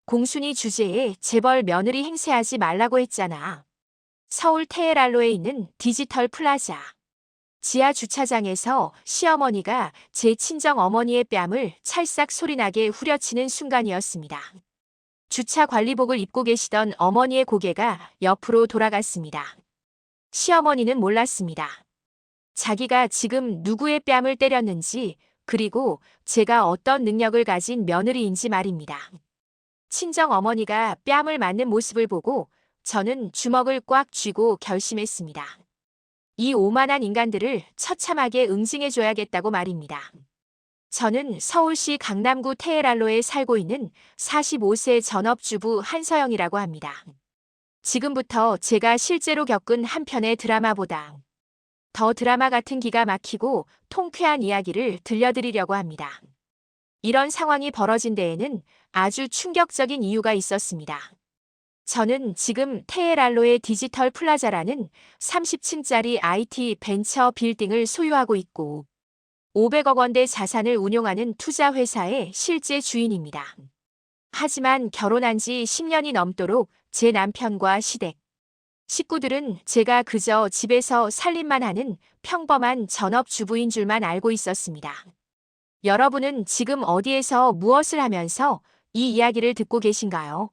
공순이 주제에 재벌 며느리 행세하지 말라고 했잖아. 서울 테헤랄로에 있는 디지털 플라자. 지하 주차장에서 시어머니가 제 친정 어머니의 뺨을 찰싹 소리나게 후려치는 순간이었습니다. 주차 관리복을 입고 계시던 어머니의 고개가 옆으로 돌아갔습니다. 시어머니는 몰랐습니다. 자기가 지금 누구의 뺨을 때렸는지, 그리고 제가 어떤 능력을 가진 며느리인지 말입니다. 친정 어머니가 뺨을 맞는 모습을 보고 저는 주먹을 꽉 쥐고 결심했습니다. 이 오만한 인간들을 처참하게 응징해줘야겠다고 말입니다. 저는 서울시 강남구 테헤랄로에 살고 있는 45세 전업주부 한서영이라고 합니다. 지금부터 제가 실제로 겪은 한 편의 드라마보다 더 드라마 같은 기가 막히고 통쾌한 이야기를 들려드리려고 합니다. 이런 상황이 벌어진 데에는 아주 충격적인 이유가 있었습니다. 저는 지금 테헤랄로의 디지털 플라자라는 30층짜리 IT 벤처 빌딩을 소유하고 있고 500억 원대 자산을 운용하는 투자 회사의 실제 주인입니다. 하지만 결혼한 지 10년이 넘도록 제 남편과 시댁, 식구들은 제가 그저 집에서 살림만 하는 평범한 전업주부인 줄만 알고 있었습니다. 여러분은 지금 어디에서 무엇을 하면서 이 이야기를 듣고 계신가요?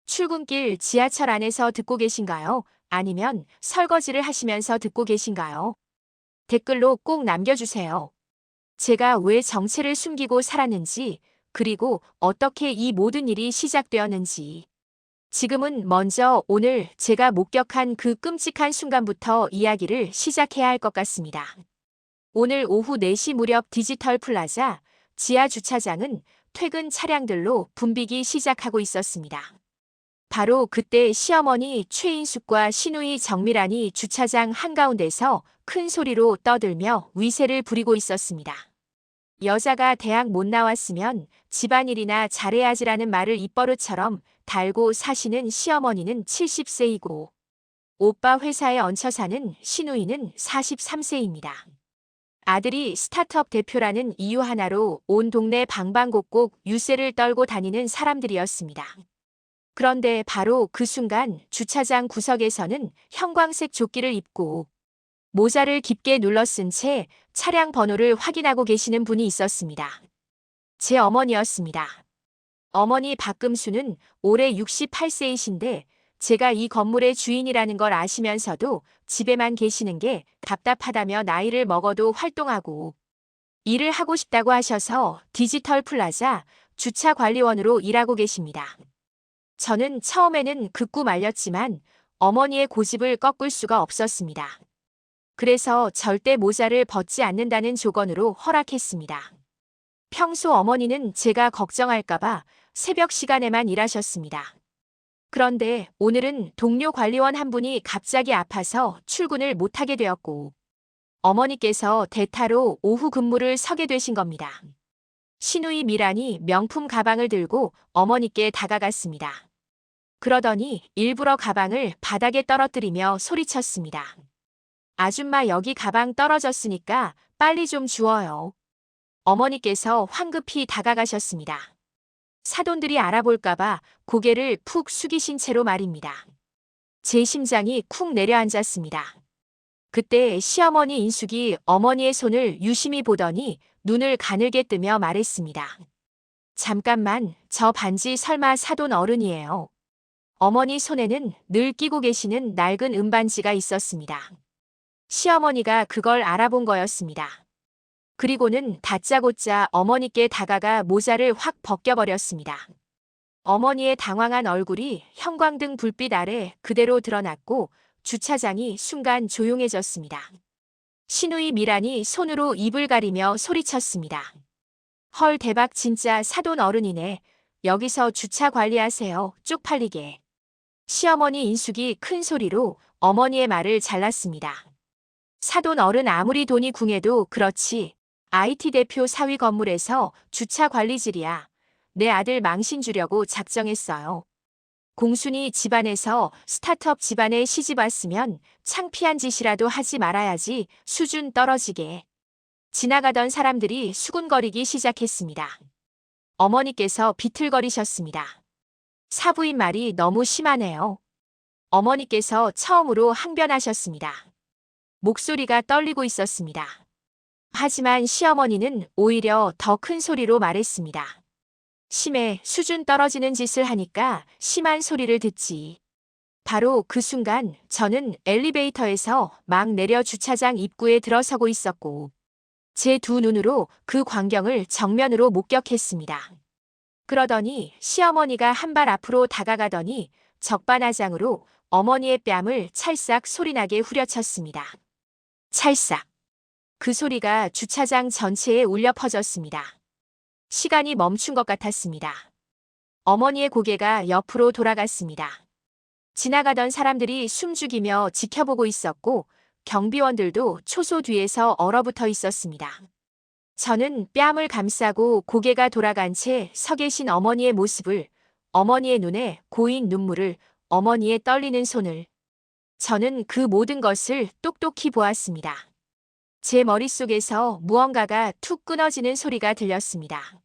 출근길 지하철 안에서 듣고 계신가요? 아니면 설거지를 하시면서 듣고 계신가요? 댓글로 꼭 남겨주세요. 제가 왜 정체를 숨기고 살았는지, 그리고 어떻게 이 모든 일이 시작되었는지. 지금은 먼저 오늘 제가 목격한 그 끔찍한 순간부터 이야기를 시작해야 할 것 같습니다. 오늘 오후 4시 무렵 디지털 플라자 지하 주차장은 퇴근 차량들로 붐비기 시작하고 있었습니다. 바로 그때 시어머니 최인숙과 시누이 정미란이 주차장 한가운데서 큰 소리로 떠들며 위세를 부리고 있었습니다. 여자가 대학 못 나왔으면 집안일이나 잘해야지라는 말을 입버릇처럼 달고 사시는 시어머니는 70세이고 오빠 회사에 얹혀 사는 시누이는 43세입니다. 아들이 스타트업 대표라는 이유 하나로 온 동네 방방곡곡 유세를 떨고 다니는 사람들이었습니다. 그런데 바로 그 순간 주차장 구석에서는 형광색 조끼를 입고 모자를 깊게 눌러 쓴 채 차량 번호를 확인하고 계시는 분이 있었습니다. 제 어머니였습니다. 어머니 박금수는 올해 68세이신데 제가 이 건물의 주인이라는 걸 아시면서도 집에만 계시는 게 답답하다며 나이를 먹어도 활동하고 일을 하고 싶다고 하셔서 디지털 플라자 주차관리원으로 일하고 계십니다. 저는 처음에는 극구 말렸지만 어머니의 고집을 꺾을 수가 없었습니다. 그래서 절대 모자를 벗지 않는다는 조건으로 허락했습니다. 평소 어머니는 제가 걱정할까봐 새벽 시간에만 일하셨습니다. 그런데 오늘은 동료 관리원 한 분이 갑자기 아파서 출근을 못하게 되었고 어머니께서 대타로 오후 근무를 서게 되신 겁니다. 시누이 미란이 명품 가방을 들고 어머니께 다가갔습니다. 그러더니 일부러 가방을 바닥에 떨어뜨리며 소리쳤습니다. 아줌마 여기 가방 떨어졌으니까 빨리 좀 주워요. 어머니께서 황급히 다가가셨습니다. 사돈들이 알아볼까봐 고개를 푹 숙이신 채로 말입니다. 제 심장이 쿵 내려앉았습니다. 그때 시어머니 인숙이 어머니의 손을 유심히 보더니 눈을 가늘게 뜨며 말했습니다. 잠깐만, 저 반지 설마 사돈 어른이에요. 어머니 손에는 늘 끼고 계시는 낡은 은반지가 있었습니다. 시어머니가 그걸 알아본 거였습니다. 그리고는 다짜고짜 어머니께 다가가 모자를 확 벗겨버렸습니다. 어머니의 당황한 얼굴이 형광등 불빛 아래 그대로 드러났고 주차장이 순간 조용해졌습니다. 시누이 미란이 손으로 입을 가리며 소리쳤습니다. 헐 대박 진짜 사돈 어른이네. 여기서 주차 관리하세요. 쪽팔리게. 시어머니 인숙이 큰 소리로 어머니의 말을 잘랐습니다. 사돈 어른 아무리 돈이 궁해도 그렇지. IT 대표 사위 건물에서 주차 관리질이야. 내 아들 망신 주려고 작정했어요. 공순이 집안에서 스타트업 집안에 시집 왔으면 창피한 짓이라도 하지 말아야지 수준 떨어지게. 지나가던 사람들이 수군거리기 시작했습니다. 어머니께서 비틀거리셨습니다. 사부인 말이 너무 심하네요. 어머니께서 처음으로 항변하셨습니다. 목소리가 떨리고 있었습니다. 하지만 시어머니는 오히려 더 큰 소리로 말했습니다. 심해 수준 떨어지는 짓을 하니까 심한 소리를 듣지. 바로 그 순간 저는 엘리베이터에서 막 내려 주차장 입구에 들어서고 있었고 제 두 눈으로 그 광경을 정면으로 목격했습니다. 그러더니 시어머니가 한 발 앞으로 다가가더니 적반하장으로 어머니의 뺨을 찰싹 소리나게 후려쳤습니다. 찰싹. 그 소리가 주차장 전체에 울려 퍼졌습니다. 시간이 멈춘 것 같았습니다. 어머니의 고개가 옆으로 돌아갔습니다. 지나가던 사람들이 숨죽이며 지켜보고 있었고 경비원들도 초소 뒤에서 얼어붙어 있었습니다. 저는 뺨을 감싸고 고개가 돌아간 채 서 계신 어머니의 모습을, 어머니의 눈에 고인 눈물을, 어머니의 떨리는 손을. 저는 그 모든 것을 똑똑히 보았습니다. 제 머릿속에서 무언가가 툭 끊어지는 소리가 들렸습니다.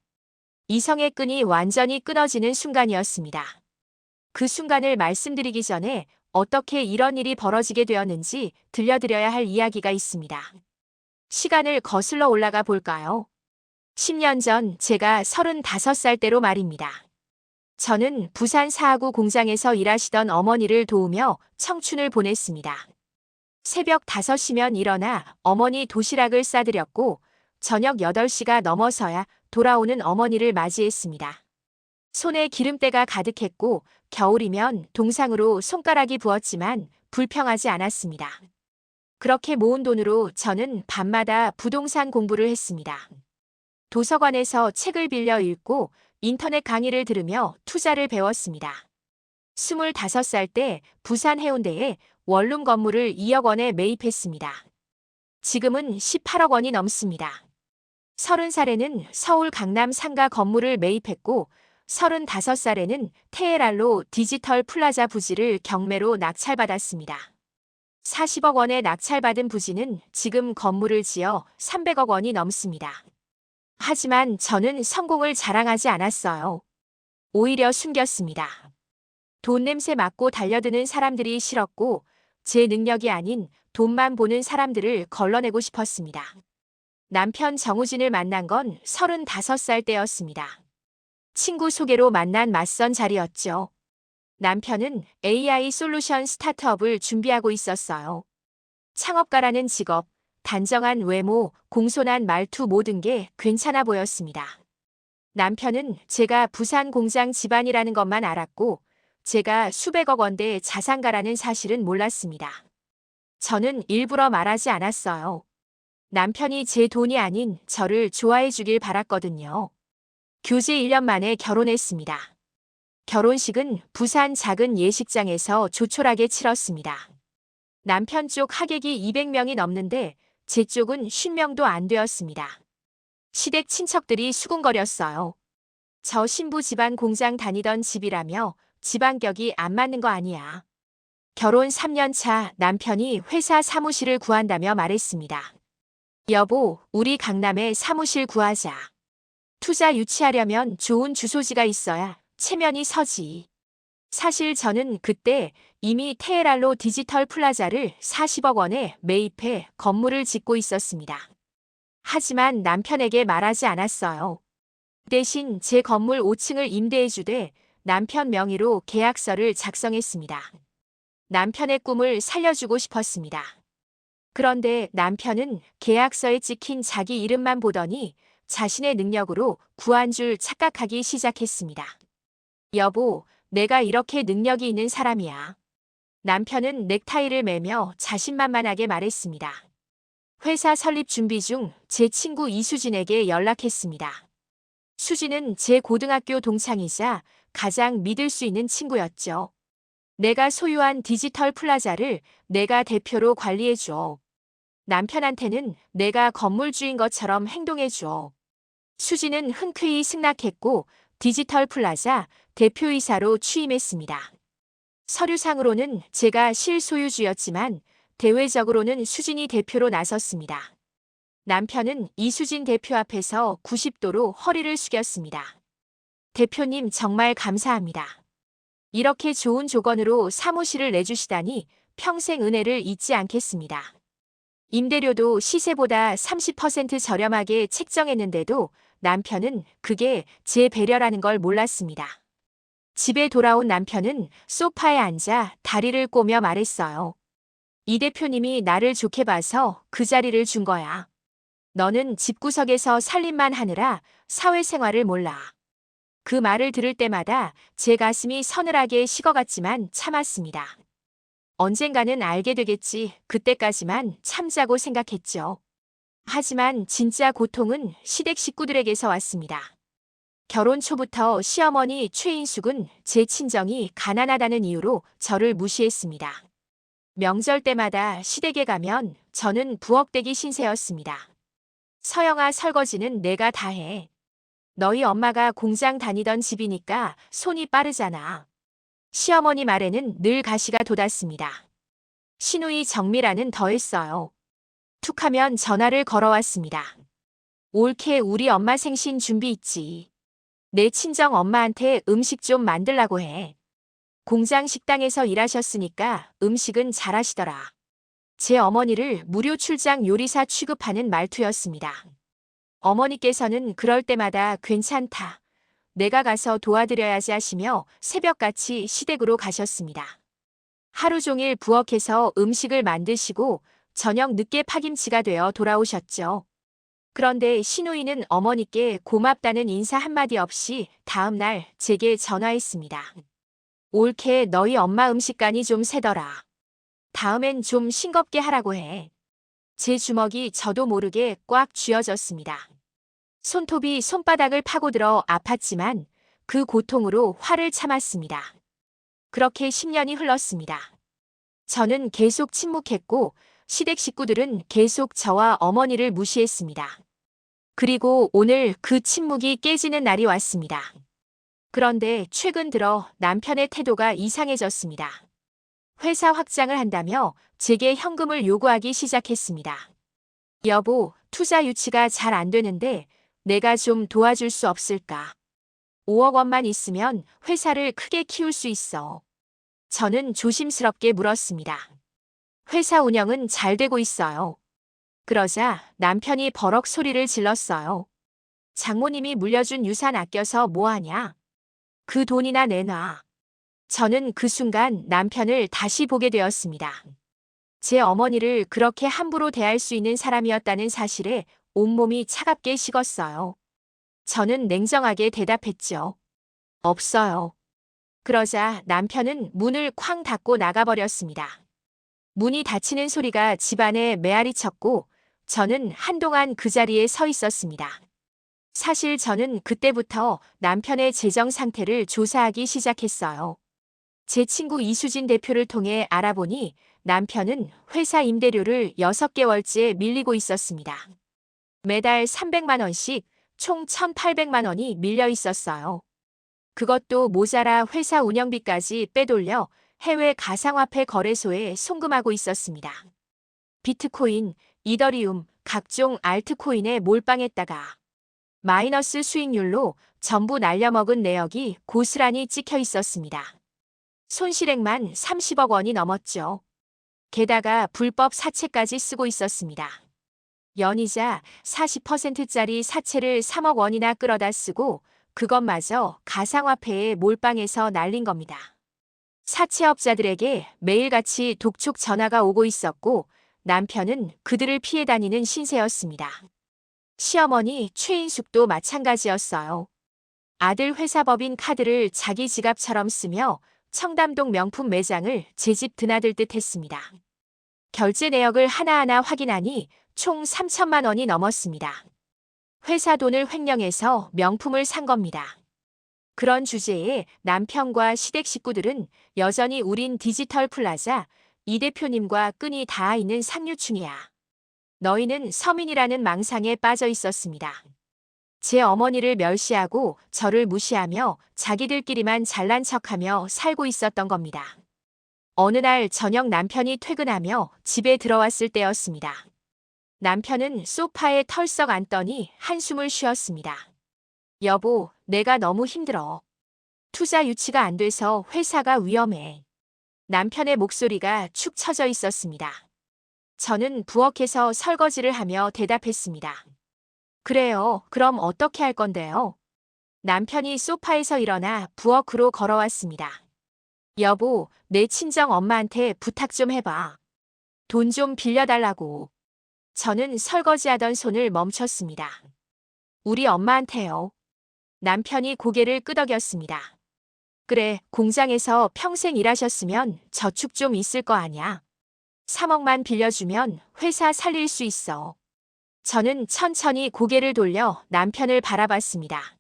이성의 끈이 완전히 끊어지는 순간이었습니다. 그 순간을 말씀드리기 전에 어떻게 이런 일이 벌어지게 되었는지 들려드려야 할 이야기가 있습니다. 시간을 거슬러 올라가 볼까요? 10년 전 제가 35살 때로 말입니다. 저는 부산 사하구 공장에서 일하시던 어머니를 도우며 청춘을 보냈습니다. 새벽 5시면 일어나 어머니 도시락을 싸드렸고 저녁 8시가 넘어서야 돌아오는 어머니를 맞이했습니다. 손에 기름때가 가득했고 겨울이면 동상으로 손가락이 부었지만 불평하지 않았습니다. 그렇게 모은 돈으로 저는 밤마다 부동산 공부를 했습니다. 도서관에서 책을 빌려 읽고 인터넷 강의를 들으며 투자를 배웠습니다. 25살 때 부산 해운대에 원룸 건물을 2억 원에 매입했습니다. 지금은 18억 원이 넘습니다. 30살에는 서울 강남 상가 건물을 매입했고 35살에는 테헤랄로 디지털 플라자 부지를 경매로 낙찰받았습니다. 40억 원에 낙찰받은 부지는 지금 건물을 지어 300억 원이 넘습니다. 하지만 저는 성공을 자랑하지 않았어요. 오히려 숨겼습니다. 돈 냄새 맡고 달려드는 사람들이 싫었고 제 능력이 아닌 돈만 보는 사람들을 걸러내고 싶었습니다. 남편 정우진을 만난 건 35살 때였습니다. 친구 소개로 만난 맞선 자리였죠. 남편은 AI 솔루션 스타트업을 준비하고 있었어요. 창업가라는 직업, 단정한 외모, 공손한 말투 모든 게 괜찮아 보였습니다. 남편은 제가 부산 공장 집안이라는 것만 알았고 제가 수백억 원대 자산가라는 사실은 몰랐습니다. 저는 일부러 말하지 않았어요. 남편이 제 돈이 아닌 저를 좋아해 주길 바랐거든요. 교제 1년 만에 결혼했습니다. 결혼식은 부산 작은 예식장에서 조촐하게 치렀습니다. 남편 쪽 하객이 200명이 넘는데 제 쪽은 50명도 안 되었습니다. 시댁 친척들이 수군거렸어요. 저 신부 집안 공장 다니던 집이라며 집안격이 안 맞는 거 아니야. 결혼 3년 차 남편이 회사 사무실을 구한다며 말했습니다. 여보, 우리 강남에 사무실 구하자. 투자 유치하려면 좋은 주소지가 있어야 체면이 서지. 사실 저는 그때 이미 테헤랄로 디지털 플라자를 40억 원에 매입해 건물을 짓고 있었습니다. 하지만 남편에게 말하지 않았어요. 대신 제 건물 5층을 임대해주되 남편 명의로 계약서를 작성했습니다. 남편의 꿈을 살려주고 싶었습니다. 그런데 남편은 계약서에 찍힌 자기 이름만 보더니 자신의 능력으로 구한 줄 착각하기 시작했습니다. 여보, 내가 이렇게 능력이 있는 사람이야. 남편은 넥타이를 매며 자신만만하게 말했습니다. 회사 설립 준비 중 제 친구 이수진에게 연락했습니다. 수진은 제 고등학교 동창이자 가장 믿을 수 있는 친구였죠. 내가 소유한 디지털 플라자를 내가 대표로 관리해줘. 남편한테는 내가 건물주인 것처럼 행동해줘. 수진은 흔쾌히 승낙했고 디지털 플라자 대표이사로 취임했습니다. 서류상으로는 제가 실소유주였지만 대외적으로는 수진이 대표로 나섰습니다. 남편은 이수진 대표 앞에서 90도로 허리를 숙였습니다. 대표님 정말 감사합니다. 이렇게 좋은 조건으로 사무실을 내주시다니 평생 은혜를 잊지 않겠습니다. 임대료도 시세보다 30% 저렴하게 책정했는데도 남편은 그게 제 배려라는 걸 몰랐습니다. 집에 돌아온 남편은 소파에 앉아 다리를 꼬며 말했어요. 이 대표님이 나를 좋게 봐서 그 자리를 준 거야. 너는 집구석에서 살림만 하느라 사회생활을 몰라. 그 말을 들을 때마다 제 가슴이 서늘하게 식어갔지만 참았습니다. 언젠가는 알게 되겠지. 그때까지만 참자고 생각했죠. 하지만 진짜 고통은 시댁 식구들에게서 왔습니다. 결혼 초부터 시어머니 최인숙은 제 친정이 가난하다는 이유로 저를 무시했습니다. 명절 때마다 시댁에 가면 저는 부엌대기 신세였습니다. 서영아, 설거지는 내가 다 해. 너희 엄마가 공장 다니던 집이니까 손이 빠르잖아. 시어머니 말에는 늘 가시가 돋았습니다. 시누이 정미라는 더했어요. 툭하면 전화를 걸어왔습니다. 올케 우리 엄마 생신 준비 있지. 내 친정 엄마한테 음식 좀 만들라고 해. 공장 식당에서 일하셨으니까 음식은 잘하시더라. 제 어머니를 무료 출장 요리사 취급하는 말투였습니다. 어머니께서는 그럴 때마다 괜찮다. 내가 가서 도와드려야지 하시며 새벽같이 시댁으로 가셨습니다. 하루 종일 부엌에서 음식을 만드시고 저녁 늦게 파김치가 되어 돌아오셨죠. 그런데 시누이는 어머니께 고맙다는 인사 한마디 없이 다음날 제게 전화했습니다. 올케 너희 엄마 음식간이 좀 세더라. 다음엔 좀 싱겁게 하라고 해. 제 주먹이 저도 모르게 꽉 쥐어졌습니다. 손톱이 손바닥을 파고들어 아팠지만 그 고통으로 화를 참았습니다. 그렇게 10년이 흘렀습니다. 저는 계속 침묵했고 시댁 식구들은 계속 저와 어머니를 무시했습니다. 그리고 오늘 그 침묵이 깨지는 날이 왔습니다. 그런데 최근 들어 남편의 태도가 이상해졌습니다. 회사 확장을 한다며 제게 현금을 요구하기 시작했습니다. 여보, 투자 유치가 잘 안 되는데 내가 좀 도와줄 수 없을까? 5억 원만 있으면 회사를 크게 키울 수 있어. 저는 조심스럽게 물었습니다. 회사 운영은 잘 되고 있어요. 그러자 남편이 버럭 소리를 질렀어요. 장모님이 물려준 유산 아껴서 뭐하냐? 그 돈이나 내놔. 저는 그 순간 남편을 다시 보게 되었습니다. 제 어머니를 그렇게 함부로 대할 수 있는 사람이었다는 사실에 온몸이 차갑게 식었어요. 저는 냉정하게 대답했죠. 없어요. 그러자 남편은 문을 쾅 닫고 나가버렸습니다. 문이 닫히는 소리가 집안에 메아리 쳤고 저는 한동안 그 자리에 서 있었습니다. 사실 저는 그때부터 남편의 재정 상태를 조사하기 시작했어요. 제 친구 이수진 대표를 통해 알아보니 남편은 회사 임대료를 6개월째 밀리고 있었습니다. 매달 300만 원씩 총 1,800만 원이 밀려 있었어요. 그것도 모자라 회사 운영비까지 빼돌려 해외 가상화폐 거래소에 송금하고 있었습니다. 비트코인, 이더리움, 각종 알트코인에 몰빵했다가 마이너스 수익률로 전부 날려먹은 내역이 고스란히 찍혀 있었습니다. 손실액만 30억 원이 넘었죠. 게다가 불법 사채까지 쓰고 있었습니다. 연이자 40%짜리 사채를 3억 원이나 끌어다 쓰고 그것마저 가상화폐에 몰빵해서 날린 겁니다. 사채업자들에게 매일같이 독촉 전화가 오고 있었고 남편은 그들을 피해 다니는 신세였습니다. 시어머니 최인숙도 마찬가지였어요. 아들 회사법인 카드를 자기 지갑처럼 쓰며 청담동 명품 매장을 제 집 드나들 듯 했습니다. 결제 내역을 하나하나 확인하니 총 3천만 원이 넘었습니다. 회사 돈을 횡령해서 명품을 산 겁니다. 그런 주제에 남편과 시댁 식구들은 여전히 우린 디지털 플라자, 이 대표님과 끈이 닿아 있는 상류층이야. 너희는 서민이라는 망상에 빠져 있었습니다. 제 어머니를 멸시하고 저를 무시하며 자기들끼리만 잘난 척하며 살고 있었던 겁니다. 어느 날 저녁 남편이 퇴근하며 집에 들어왔을 때였습니다. 남편은 소파에 털썩 앉더니 한숨을 쉬었습니다. 여보, 내가 너무 힘들어. 투자 유치가 안 돼서 회사가 위험해. 남편의 목소리가 축 처져 있었습니다. 저는 부엌에서 설거지를 하며 대답했습니다. 그래요. 그럼 어떻게 할 건데요? 남편이 소파에서 일어나 부엌으로 걸어왔습니다. 여보, 내 친정 엄마한테 부탁 좀 해봐. 돈 좀 빌려달라고. 저는 설거지하던 손을 멈췄습니다. 우리 엄마한테요. 남편이 고개를 끄덕였습니다. 그래, 공장에서 평생 일하셨으면 저축 좀 있을 거 아냐. 3억만 빌려주면 회사 살릴 수 있어. 저는 천천히 고개를 돌려 남편을 바라봤습니다.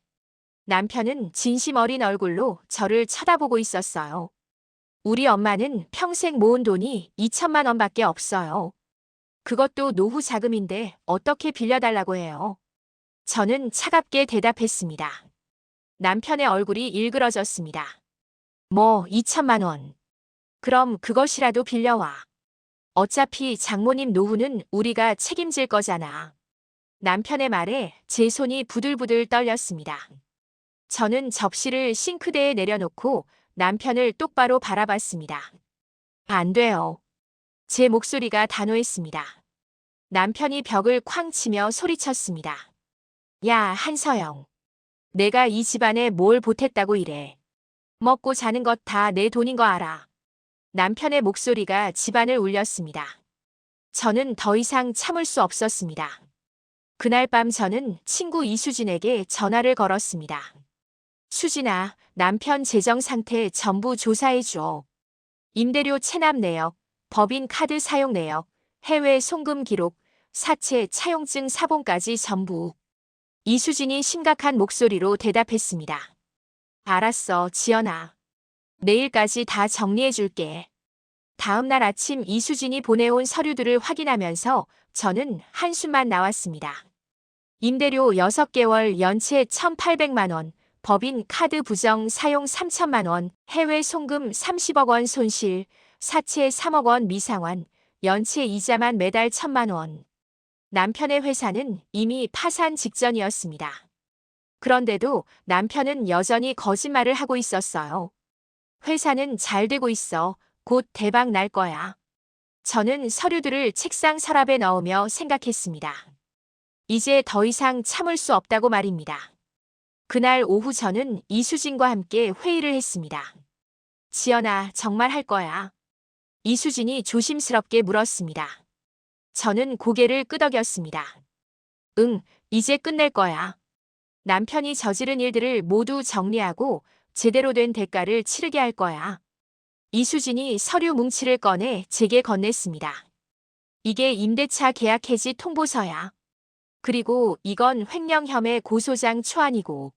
남편은 진심 어린 얼굴로 저를 쳐다보고 있었어요. 우리 엄마는 평생 모은 돈이 2천만 원밖에 없어요. 그것도 노후 자금인데 어떻게 빌려달라고 해요? 저는 차갑게 대답했습니다. 남편의 얼굴이 일그러졌습니다. 뭐 2천만 원. 그럼 그것이라도 빌려와. 어차피 장모님 노후는 우리가 책임질 거잖아. 남편의 말에 제 손이 부들부들 떨렸습니다. 저는 접시를 싱크대에 내려놓고 남편을 똑바로 바라봤습니다. 안 돼요. 제 목소리가 단호했습니다. 남편이 벽을 쾅 치며 소리쳤습니다. 야, 한서영. 내가 이 집안에 뭘 보탰다고 이래. 먹고 자는 것 다 내 돈인 거 알아. 남편의 목소리가 집안을 울렸습니다. 저는 더 이상 참을 수 없었습니다. 그날 밤 저는 친구 이수진에게 전화를 걸었습니다. 수진아, 남편 재정 상태 전부 조사해줘. 임대료 체납 내역, 법인 카드 사용 내역, 해외 송금 기록, 사채 차용증 사본까지 전부. 이수진이 심각한 목소리로 대답했습니다. 알았어, 지연아. 내일까지 다 정리해줄게. 다음 날 아침 이수진이 보내온 서류들을 확인하면서 저는 한숨만 나왔습니다. 임대료 6개월 연체 1,800만 원, 법인 카드 부정 사용 3천만 원, 해외 송금 30억 원 손실, 사채 3억 원 미상환, 연체 이자만 매달 1,000만 원. 남편의 회사는 이미 파산 직전이었습니다. 그런데도 남편은 여전히 거짓말을 하고 있었어요. 회사는 잘 되고 있어. 곧 대박 날 거야. 저는 서류들을 책상 서랍에 넣으며 생각했습니다. 이제 더 이상 참을 수 없다고 말입니다. 그날 오후 저는 이수진과 함께 회의를 했습니다. 지연아, 정말 할 거야? 이수진이 조심스럽게 물었습니다. 저는 고개를 끄덕였습니다. 응, 이제 끝낼 거야. 남편이 저지른 일들을 모두 정리하고 제대로 된 대가를 치르게 할 거야. 이수진이 서류 뭉치를 꺼내 제게 건넸습니다. 이게 임대차 계약 해지 통보서야. 그리고 이건 횡령 혐의 고소장 초안이고.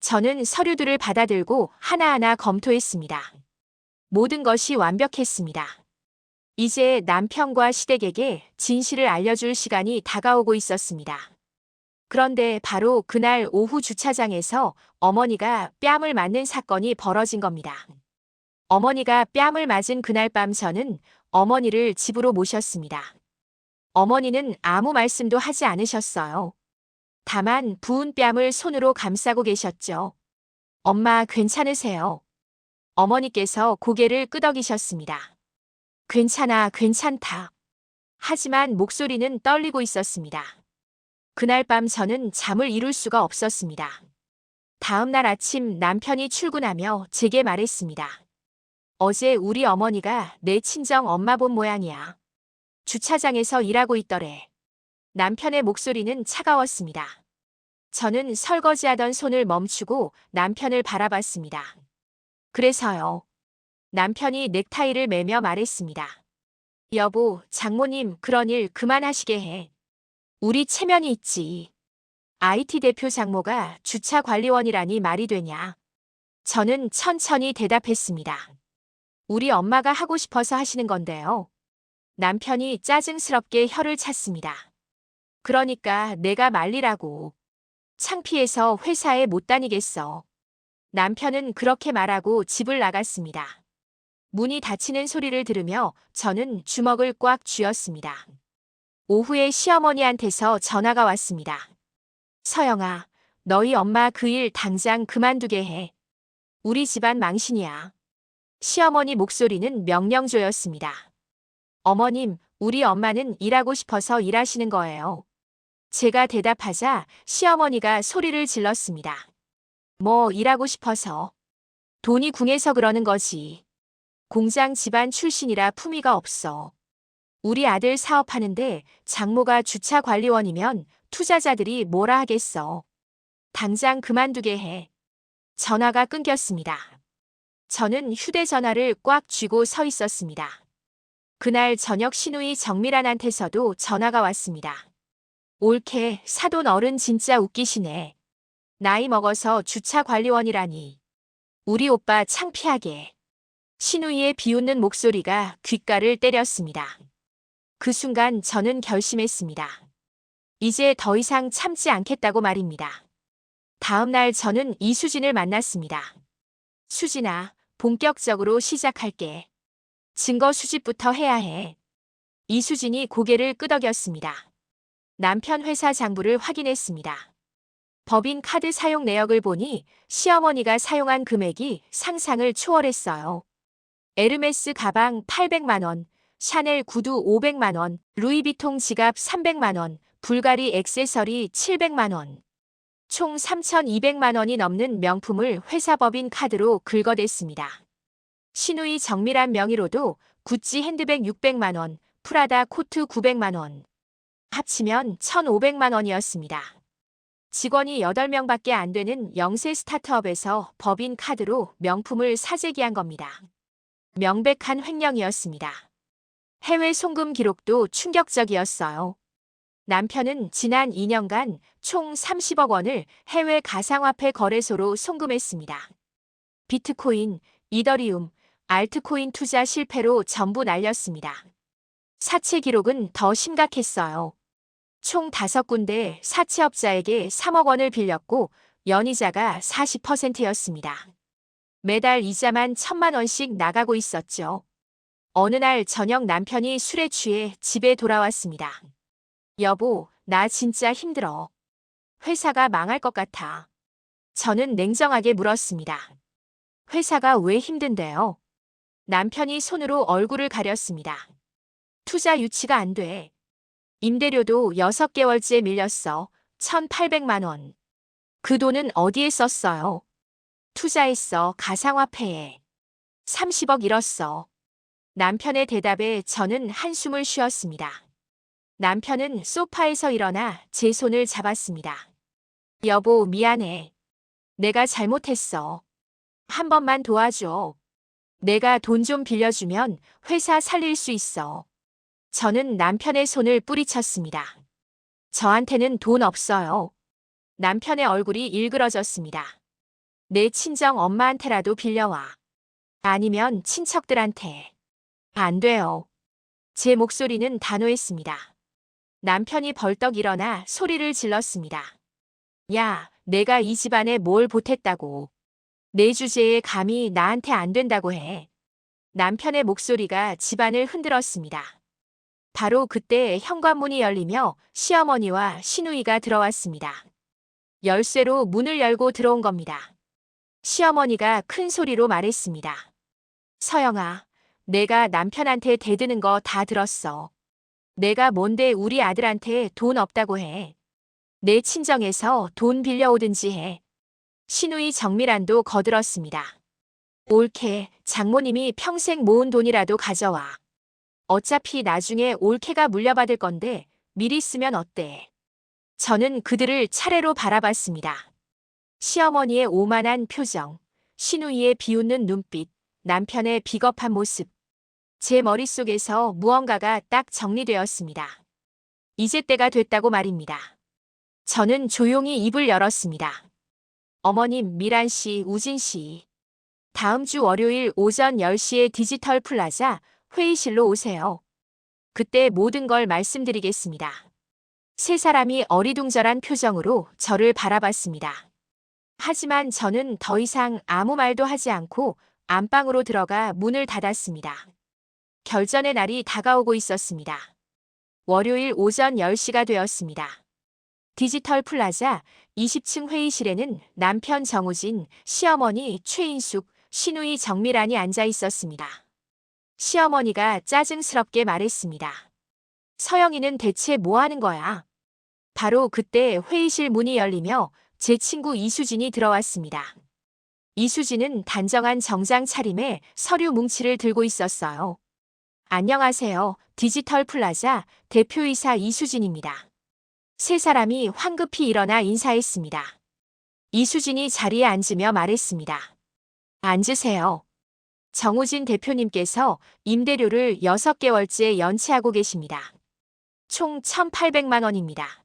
저는 서류들을 받아들고 하나하나 검토했습니다. 모든 것이 완벽했습니다. 이제 남편과 시댁에게 진실을 알려줄 시간이 다가오고 있었습니다. 그런데 바로 그날 오후 주차장에서 어머니가 뺨을 맞는 사건이 벌어진 겁니다. 어머니가 뺨을 맞은 그날 밤 저는 어머니를 집으로 모셨습니다. 어머니는 아무 말씀도 하지 않으셨어요. 다만 부은 뺨을 손으로 감싸고 계셨죠. 엄마 괜찮으세요? 어머니께서 고개를 끄덕이셨습니다. 괜찮아, 괜찮다. 하지만 목소리는 떨리고 있었습니다. 그날 밤 저는 잠을 이룰 수가 없었습니다. 다음 날 아침 남편이 출근하며 제게 말했습니다. 어제 우리 어머니가 내 친정 엄마 본 모양이야. 주차장에서 일하고 있더래. 남편의 목소리는 차가웠습니다. 저는 설거지하던 손을 멈추고 남편을 바라봤습니다. 그래서요. 남편이 넥타이를 매며 말했습니다. 여보, 장모님 그런 일 그만하시게 해. 우리 체면이 있지. IT 대표 장모가 주차관리원이라니 말이 되냐. 저는 천천히 대답했습니다. 우리 엄마가 하고 싶어서 하시는 건데요. 남편이 짜증스럽게 혀를 찼습니다. 그러니까 내가 말리라고. 창피해서 회사에 못 다니겠어. 남편은 그렇게 말하고 집을 나갔습니다. 문이 닫히는 소리를 들으며 저는 주먹을 꽉 쥐었습니다. 오후에 시어머니한테서 전화가 왔습니다. 서영아, 너희 엄마 그 일 당장 그만두게 해. 우리 집안 망신이야. 시어머니 목소리는 명령조였습니다. 어머님, 우리 엄마는 일하고 싶어서 일하시는 거예요. 제가 대답하자 시어머니가 소리를 질렀습니다. 뭐 일하고 싶어서. 돈이 궁해서 그러는 거지. 공장 집안 출신이라 품위가 없어. 우리 아들 사업하는데 장모가 주차 관리원이면 투자자들이 뭐라 하겠어. 당장 그만두게 해. 전화가 끊겼습니다. 저는 휴대전화를 꽉 쥐고 서 있었습니다. 그날 저녁 시누이 정밀한한테서도 전화가 왔습니다. 옳게 사돈 어른 진짜 웃기시네. 나이 먹어서 주차 관리원이라니. 우리 오빠 창피하게. 시누이의 비웃는 목소리가 귓가를 때렸습니다. 그 순간 저는 결심했습니다. 이제 더 이상 참지 않겠다고 말입니다. 다음 날 저는 이수진을 만났습니다. 수진아, 본격적으로 시작할게. 증거 수집부터 해야 해. 이수진이 고개를 끄덕였습니다. 남편 회사 장부를 확인했습니다. 법인 카드 사용 내역을 보니 시어머니가 사용한 금액이 상상을 초월했어요. 에르메스 가방 800만 원, 샤넬 구두 500만 원, 루이비통 지갑 300만 원, 불가리 액세서리 700만 원. 총 3,200만 원이 넘는 명품을 회사 법인 카드로 긁어댔습니다. 시누이 정밀한 명의로도 구찌 핸드백 600만 원, 프라다 코트 900만 원. 합치면 1,500만 원이었습니다. 직원이 8명밖에 안 되는 영세 스타트업에서 법인 카드로 명품을 사재기한 겁니다. 명백한 횡령이었습니다. 해외 송금 기록도 충격적이었어요. 남편은 지난 2년간 총 30억 원을 해외 가상화폐 거래소로 송금했습니다. 비트코인, 이더리움, 알트코인 투자 실패로 전부 날렸습니다. 사채 기록은 더 심각했어요. 총 5군데 사채업자에게 3억 원을 빌렸고 연이자가 40%였습니다. 매달 이자만 1,000만 원씩 나가고 있었죠. 어느 날 저녁 남편이 술에 취해 집에 돌아왔습니다. 여보, 나 진짜 힘들어. 회사가 망할 것 같아. 저는 냉정하게 물었습니다. 회사가 왜 힘든데요? 남편이 손으로 얼굴을 가렸습니다. 투자 유치가 안 돼. 임대료도 6개월째 밀렸어. 1,800만 원. 그 돈은 어디에 썼어요? 투자했어. 가상화폐에. 30억 잃었어. 남편의 대답에 저는 한숨을 쉬었습니다. 남편은 소파에서 일어나 제 손을 잡았습니다. 여보, 미안해. 내가 잘못했어. 한 번만 도와줘. 내가 돈 좀 빌려주면 회사 살릴 수 있어. 저는 남편의 손을 뿌리쳤습니다. 저한테는 돈 없어요. 남편의 얼굴이 일그러졌습니다. 내 친정 엄마한테라도 빌려와. 아니면 친척들한테. 안 돼요. 제 목소리는 단호했습니다. 남편이 벌떡 일어나 소리를 질렀습니다. 야, 내가 이 집안에 뭘 보탰다고. 내 주제에 감히 나한테 안 된다고 해. 남편의 목소리가 집안을 흔들었습니다. 바로 그때 현관문이 열리며 시어머니와 시누이가 들어왔습니다. 열쇠로 문을 열고 들어온 겁니다. 시어머니가 큰 소리로 말했습니다. 서영아, 내가 남편한테 대드는 거 다 들었어. 내가 뭔데 우리 아들한테 돈 없다고 해. 내 친정에서 돈 빌려오든지 해. 시누이 정밀한도 거들었습니다. 옳게 장모님이 평생 모은 돈이라도 가져와. 어차피 나중에 올케가 물려받을 건데 미리 쓰면 어때? 저는 그들을 차례로 바라봤습니다. 시어머니의 오만한 표정, 시누이의 비웃는 눈빛, 남편의 비겁한 모습. 제 머릿속에서 무언가가 딱 정리되었습니다. 이제 때가 됐다고 말입니다. 저는 조용히 입을 열었습니다. 어머님, 미란 씨, 우진 씨. 다음 주 월요일 오전 10시에 디지털 플라자 회의실로 오세요. 그때 모든 걸 말씀드리겠습니다. 세 사람이 어리둥절한 표정으로 저를 바라봤습니다. 하지만 저는 더 이상 아무 말도 하지 않고 안방으로 들어가 문을 닫았습니다. 결전의 날이 다가오고 있었습니다. 월요일 오전 10시가 되었습니다. 디지털 플라자 20층 회의실에는 남편 정우진, 시어머니 최인숙, 시누이 정미란이 앉아 있었습니다. 시어머니가 짜증스럽게 말했습니다. 서영이는 대체 뭐 하는 거야? 바로 그때 회의실 문이 열리며 제 친구 이수진이 들어왔습니다. 이수진은 단정한 정장 차림에 서류 뭉치를 들고 있었어요. 안녕하세요. 디지털 플라자 대표이사 이수진입니다. 세 사람이 황급히 일어나 인사했습니다. 이수진이 자리에 앉으며 말했습니다. 앉으세요. 정우진 대표님께서 임대료를 6개월째 연체하고 계십니다. 총 1,800만 원입니다.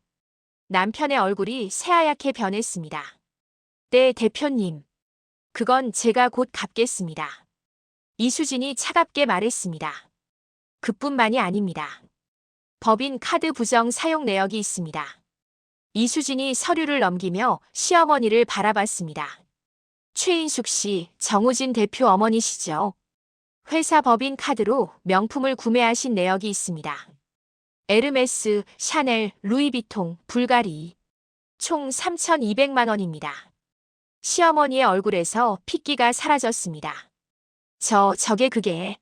남편의 얼굴이 새하얗게 변했습니다. 네, 대표님. 그건 제가 곧 갚겠습니다. 이수진이 차갑게 말했습니다. 그뿐만이 아닙니다. 법인 카드 부정 사용 내역이 있습니다. 이수진이 서류를 넘기며 시어머니를 바라봤습니다. 최인숙 씨, 정우진 대표 어머니시죠? 회사 법인 카드로 명품을 구매하신 내역이 있습니다. 에르메스, 샤넬, 루이비통, 불가리. 총 3,200만 원입니다. 시어머니의 얼굴에서 핏기가 사라졌습니다. 저게 그게.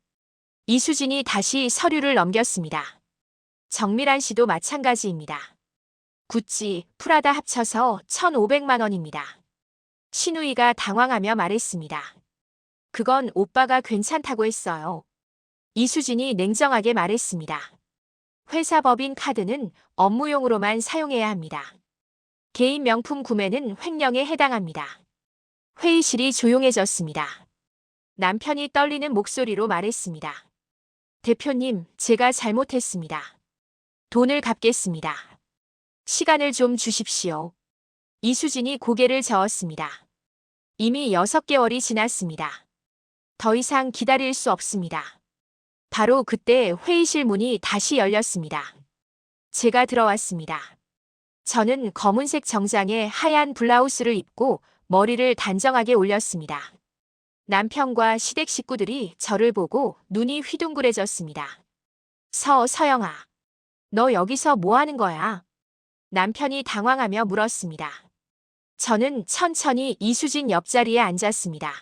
이수진이 다시 서류를 넘겼습니다. 정미란 씨도 마찬가지입니다. 구찌, 프라다 합쳐서 1,500만 원입니다. 시누이가 당황하며 말했습니다. 그건 오빠가 괜찮다고 했어요. 이수진이 냉정하게 말했습니다. 회사 법인 카드는 업무용으로만 사용해야 합니다. 개인 명품 구매는 횡령에 해당합니다. 회의실이 조용해졌습니다. 남편이 떨리는 목소리로 말했습니다. 대표님, 제가 잘못했습니다. 돈을 갚겠습니다. 시간을 좀 주십시오. 이수진이 고개를 저었습니다. 이미 6개월이 지났습니다. 더 이상 기다릴 수 없습니다. 바로 그때 회의실 문이 다시 열렸습니다. 제가 들어왔습니다. 저는 검은색 정장에 하얀 블라우스를 입고 머리를 단정하게 올렸습니다. 남편과 시댁 식구들이 저를 보고 눈이 휘둥그레졌습니다. 서영아, 너 여기서 뭐 하는 거야? 남편이 당황하며 물었습니다. 저는 천천히 이수진 옆자리에 앉았습니다.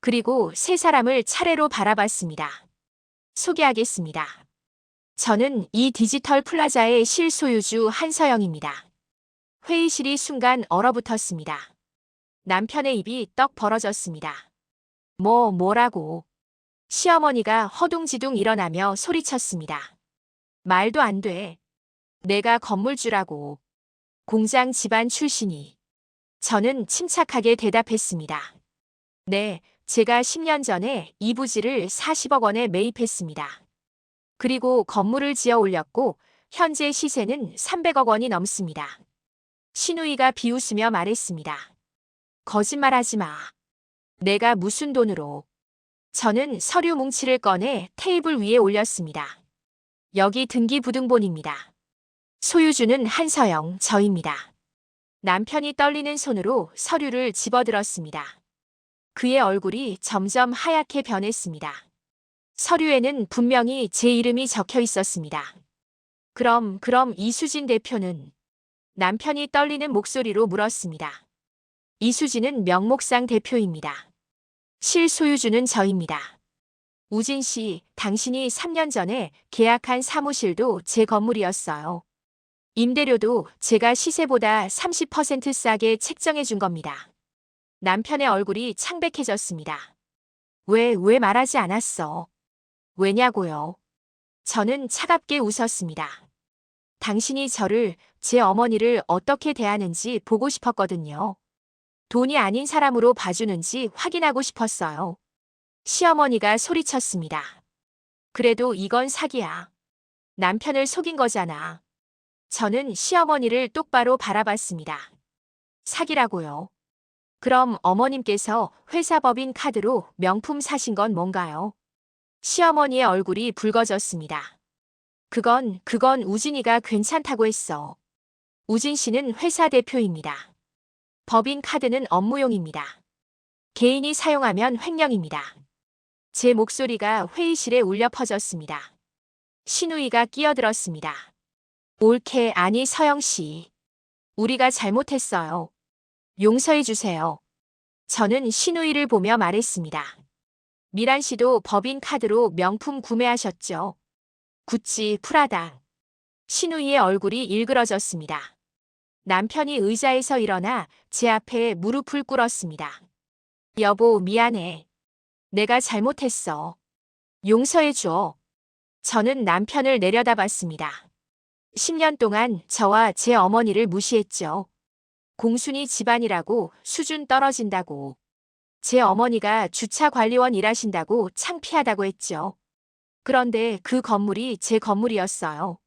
그리고 세 사람을 차례로 바라봤습니다. 소개하겠습니다. 저는 이 디지털 플라자의 실소유주 한서영입니다. 회의실이 순간 얼어붙었습니다. 남편의 입이 떡 벌어졌습니다. 뭐라고? 시어머니가 허둥지둥 일어나며 소리쳤습니다. 말도 안 돼. 내가 건물주라고. 공장 집안 출신이. 저는 침착하게 대답했습니다. 네, 제가 10년 전에 이 부지를 40억 원에 매입했습니다. 그리고 건물을 지어 올렸고 현재 시세는 300억 원이 넘습니다. 시누이가 비웃으며 말했습니다. 거짓말하지 마. 내가 무슨 돈으로. 저는 서류 뭉치를 꺼내 테이블 위에 올렸습니다. 여기 등기부등본입니다. 소유주는 한서영, 저입니다. 남편이 떨리는 손으로 서류를 집어들었습니다. 그의 얼굴이 점점 하얗게 변했습니다. 서류에는 분명히 제 이름이 적혀 있었습니다. 그럼 이수진 대표는? 남편이 떨리는 목소리로 물었습니다. 이수진은 명목상 대표입니다. 실소유주는 저입니다. 우진 씨, 당신이 3년 전에 계약한 사무실도 제 건물이었어요. 임대료도 제가 시세보다 30% 싸게 책정해 준 겁니다. 남편의 얼굴이 창백해졌습니다. 왜 말하지 않았어? 왜냐고요? 저는 차갑게 웃었습니다. 당신이 저를, 제 어머니를 어떻게 대하는지 보고 싶었거든요. 돈이 아닌 사람으로 봐주는지 확인하고 싶었어요. 시어머니가 소리쳤습니다. 그래도 이건 사기야. 남편을 속인 거잖아. 저는 시어머니를 똑바로 바라봤습니다. 사기라고요? 그럼 어머님께서 회사 법인 카드로 명품 사신 건 뭔가요? 시어머니의 얼굴이 붉어졌습니다. 그건 우진이가 괜찮다고 했어. 우진 씨는 회사 대표입니다. 법인 카드는 업무용입니다. 개인이 사용하면 횡령입니다. 제 목소리가 회의실에 울려 퍼졌습니다. 시누이가 끼어들었습니다. 옳게 아니 서영 씨. 우리가 잘못했어요. 용서해 주세요. 저는 신우이를 보며 말했습니다. 미란 씨도 법인 카드로 명품 구매하셨죠? 구찌, 프라다. 신우이의 얼굴이 일그러졌습니다. 남편이 의자에서 일어나 제 앞에 무릎을 꿇었습니다. 여보, 미안해. 내가 잘못했어. 용서해줘. 저는 남편을 내려다봤습니다. 10년 동안 저와 제 어머니를 무시했죠. 공순이 집안이라고 수준 떨어진다고. 제 어머니가 주차 관리원 일하신다고 창피하다고 했죠. 그런데 그 건물이 제 건물이었어요.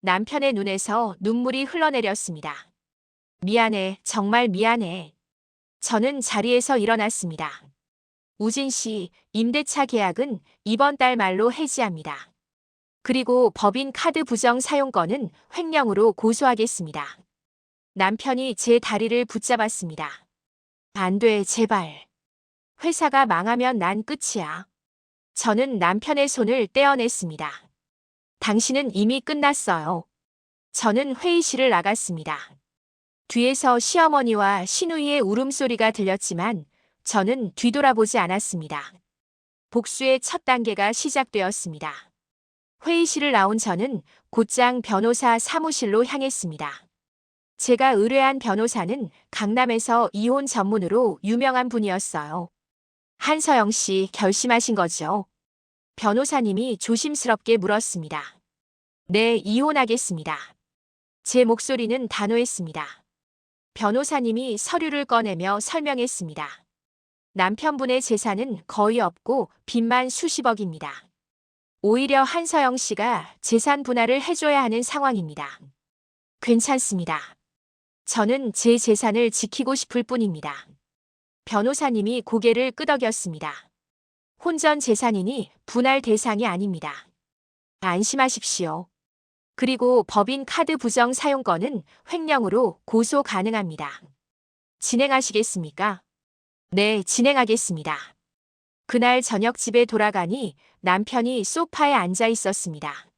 남편의 눈에서 눈물이 흘러내렸습니다. 미안해, 정말 미안해. 저는 자리에서 일어났습니다. 우진 씨, 임대차 계약은 이번 달 말로 해지합니다. 그리고 법인 카드 부정 사용권은 횡령으로 고소하겠습니다. 남편이 제 다리를 붙잡았습니다. 안 돼, 제발. 회사가 망하면 난 끝이야. 저는 남편의 손을 떼어냈습니다. 당신은 이미 끝났어요. 저는 회의실을 나갔습니다. 뒤에서 시어머니와 시누이의 울음소리가 들렸지만 저는 뒤돌아보지 않았습니다. 복수의 첫 단계가 시작되었습니다. 회의실을 나온 저는 곧장 변호사 사무실로 향했습니다. 제가 의뢰한 변호사는 강남에서 이혼 전문으로 유명한 분이었어요. 한서영 씨, 결심하신 거죠? 변호사님이 조심스럽게 물었습니다. 네, 이혼하겠습니다. 제 목소리는 단호했습니다. 변호사님이 서류를 꺼내며 설명했습니다. 남편분의 재산은 거의 없고 빚만 수십억입니다. 오히려 한서영 씨가 재산 분할을 해줘야 하는 상황입니다. 괜찮습니다. 저는 제 재산을 지키고 싶을 뿐입니다. 변호사님이 고개를 끄덕였습니다. 혼전 재산이니 분할 대상이 아닙니다. 안심하십시오. 그리고 법인 카드 부정 사용권은 횡령으로 고소 가능합니다. 진행하시겠습니까? 네, 진행하겠습니다. 그날 저녁 집에 돌아가니 남편이 소파에 앉아 있었습니다.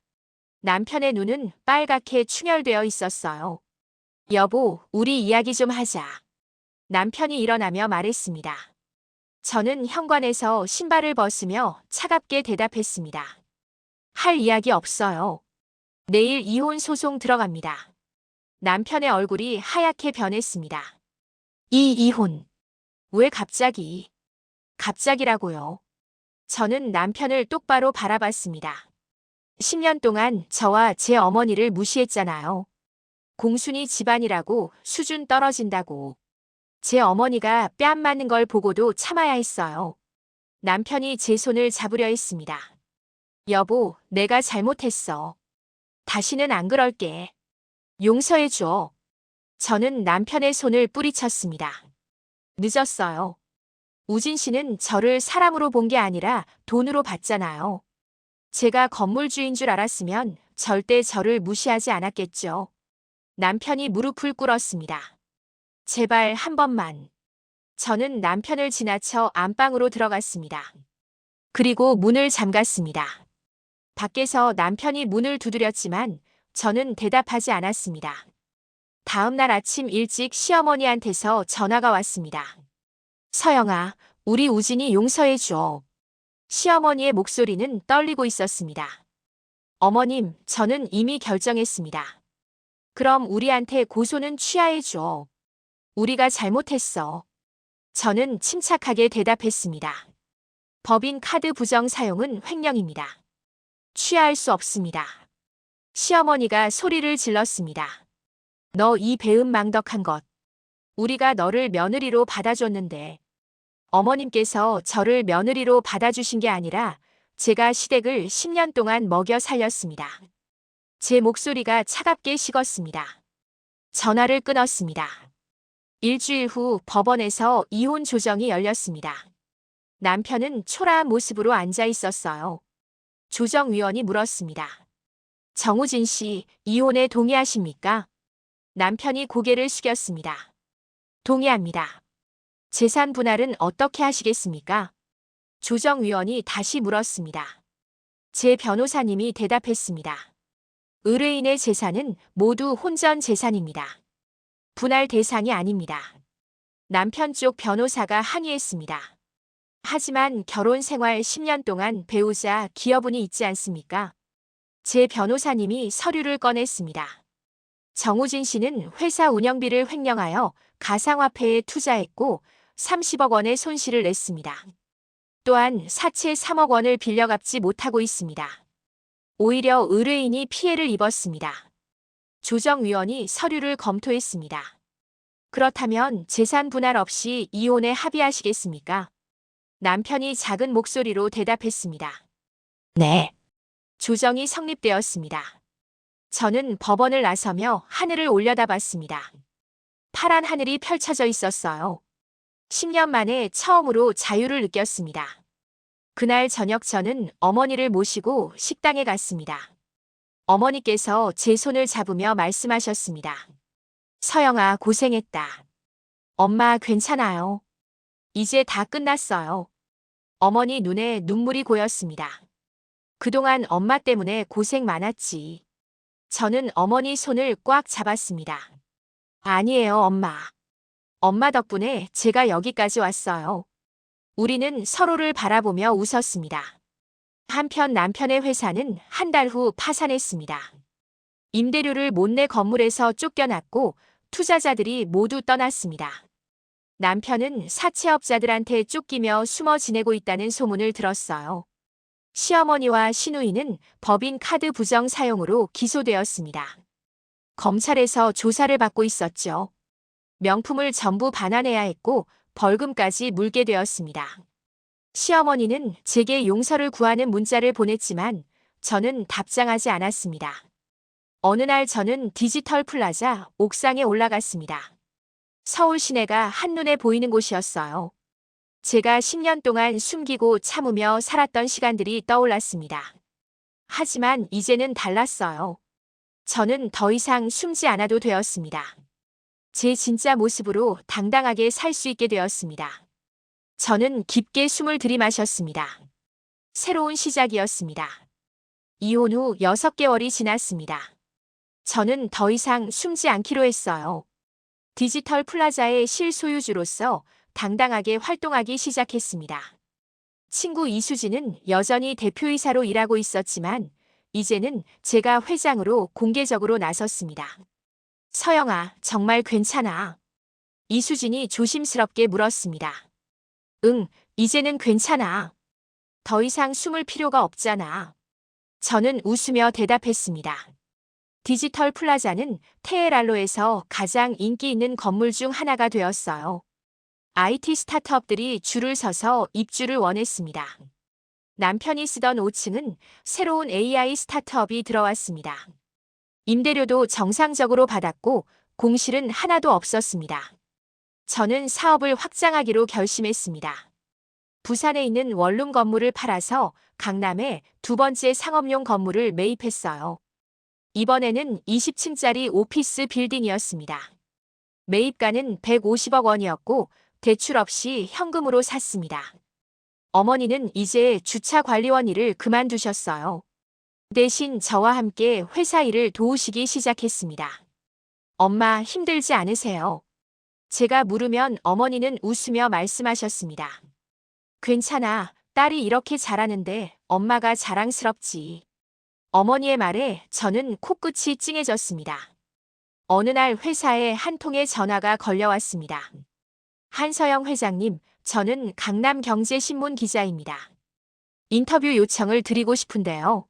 남편의 눈은 빨갛게 충혈되어 있었어요. 여보, 우리 이야기 좀 하자. 남편이 일어나며 말했습니다. 저는 현관에서 신발을 벗으며 차갑게 대답했습니다. 할 이야기 없어요. 내일 이혼 소송 들어갑니다. 남편의 얼굴이 하얗게 변했습니다. 이 이혼. 왜 갑자기? 갑자기라고요. 저는 남편을 똑바로 바라봤습니다. 10년 동안 저와 제 어머니를 무시했잖아요. 공순이 집안이라고 수준 떨어진다고. 제 어머니가 뺨 맞는 걸 보고도 참아야 했어요. 남편이 제 손을 잡으려 했습니다. 여보, 내가 잘못했어. 다시는 안 그럴게. 용서해줘. 저는 남편의 손을 뿌리쳤습니다. 늦었어요. 우진 씨는 저를 사람으로 본 게 아니라 돈으로 봤잖아요. 제가 건물주인 줄 알았으면 절대 저를 무시하지 않았겠죠. 남편이 무릎을 꿇었습니다. 제발 한 번만. 저는 남편을 지나쳐 안방으로 들어갔습니다. 그리고 문을 잠갔습니다. 밖에서 남편이 문을 두드렸지만 저는 대답하지 않았습니다. 다음 날 아침 일찍 시어머니한테서 전화가 왔습니다. 서영아, 우리 우진이 용서해줘. 시어머니의 목소리는 떨리고 있었습니다. 어머님, 저는 이미 결정했습니다. 그럼 우리한테 고소는 취하해줘. 우리가 잘못했어. 저는 침착하게 대답했습니다. 법인 카드 부정 사용은 횡령입니다. 취하할 수 없습니다. 시어머니가 소리를 질렀습니다. 너 이 배은망덕한 것. 우리가 너를 며느리로 받아줬는데. 어머님께서 저를 며느리로 받아주신 게 아니라 제가 시댁을 10년 동안 먹여 살렸습니다. 제 목소리가 차갑게 식었습니다. 전화를 끊었습니다. 일주일 후 법원에서 이혼 조정이 열렸습니다. 남편은 초라한 모습으로 앉아 있었어요. 조정위원이 물었습니다. 정우진 씨, 이혼에 동의하십니까? 남편이 고개를 숙였습니다. 동의합니다. 재산 분할은 어떻게 하시겠습니까? 조정위원이 다시 물었습니다. 제 변호사님이 대답했습니다. 의뢰인의 재산은 모두 혼전 재산입니다. 분할 대상이 아닙니다. 남편 쪽 변호사가 항의했습니다. 하지만 결혼 생활 10년 동안 배우자 기여분이 있지 않습니까? 제 변호사님이 서류를 꺼냈습니다. 정우진 씨는 회사 운영비를 횡령하여 가상화폐에 투자했고 30억 원의 손실을 냈습니다. 또한 사채 3억 원을 빌려 갚지 못하고 있습니다. 오히려 의뢰인이 피해를 입었습니다. 조정위원이 서류를 검토했습니다. 그렇다면 재산 분할 없이 이혼에 합의하시겠습니까? 남편이 작은 목소리로 대답했습니다. 네. 조정이 성립되었습니다. 저는 법원을 나서며 하늘을 올려다봤습니다. 파란 하늘이 펼쳐져 있었어요. 10년 만에 처음으로 자유를 느꼈습니다. 그날 저녁 저는 어머니를 모시고 식당에 갔습니다. 어머니께서 제 손을 잡으며 말씀하셨습니다. 서영아, 고생했다. 엄마, 괜찮아요. 이제 다 끝났어요. 어머니 눈에 눈물이 고였습니다. 그동안 엄마 때문에 고생 많았지. 저는 어머니 손을 꽉 잡았습니다. 아니에요, 엄마. 엄마 덕분에 제가 여기까지 왔어요. 우리는 서로를 바라보며 웃었습니다. 한편 남편의 회사는 한 달 후 파산했습니다. 임대료를 못 내 건물에서 쫓겨났고 투자자들이 모두 떠났습니다. 남편은 사채업자들한테 쫓기며 숨어 지내고 있다는 소문을 들었어요. 시어머니와 시누이는 법인 카드 부정 사용으로 기소되었습니다. 검찰에서 조사를 받고 있었죠. 명품을 전부 반환해야 했고 벌금까지 물게 되었습니다. 시어머니는 제게 용서를 구하는 문자를 보냈지만 저는 답장하지 않았습니다. 어느 날 저는 디지털 플라자 옥상에 올라갔습니다. 서울 시내가 한눈에 보이는 곳이었어요. 제가 10년 동안 숨기고 참으며 살았던 시간들이 떠올랐습니다. 하지만 이제는 달랐어요. 저는 더 이상 숨지 않아도 되었습니다. 제 진짜 모습으로 당당하게 살 수 있게 되었습니다. 저는 깊게 숨을 들이마셨습니다. 새로운 시작이었습니다. 이혼 후 6개월이 지났습니다. 저는 더 이상 숨지 않기로 했어요. 디지털 플라자의 실소유주로서 당당하게 활동하기 시작했습니다. 친구 이수진은 여전히 대표이사로 일하고 있었지만 이제는 제가 회장으로 공개적으로 나섰습니다. 서영아, 정말 괜찮아? 이수진이 조심스럽게 물었습니다. 응, 이제는 괜찮아. 더 이상 숨을 필요가 없잖아. 저는 웃으며 대답했습니다. 디지털 플라자는 테헤랄로에서 가장 인기 있는 건물 중 하나가 되었어요. IT 스타트업들이 줄을 서서 입주를 원했습니다. 남편이 쓰던 5층은 새로운 AI 스타트업이 들어왔습니다. 임대료도 정상적으로 받았고 공실은 하나도 없었습니다. 저는 사업을 확장하기로 결심했습니다. 부산에 있는 원룸 건물을 팔아서 강남에 두 번째 상업용 건물을 매입했어요. 이번에는 20층짜리 오피스 빌딩이었습니다. 매입가는 150억 원이었고 대출 없이 현금으로 샀습니다. 어머니는 이제 주차 관리원 일을 그만두셨어요. 대신 저와 함께 회사 일을 도우시기 시작했습니다. 엄마, 힘들지 않으세요? 제가 물으면 어머니는 웃으며 말씀하셨습니다. 괜찮아. 딸이 이렇게 잘하는데 엄마가 자랑스럽지. 어머니의 말에 저는 코끝이 찡해졌습니다. 어느 날 회사에 한 통의 전화가 걸려왔습니다. 한서영 회장님, 저는 강남경제신문 기자입니다. 인터뷰 요청을 드리고 싶은데요.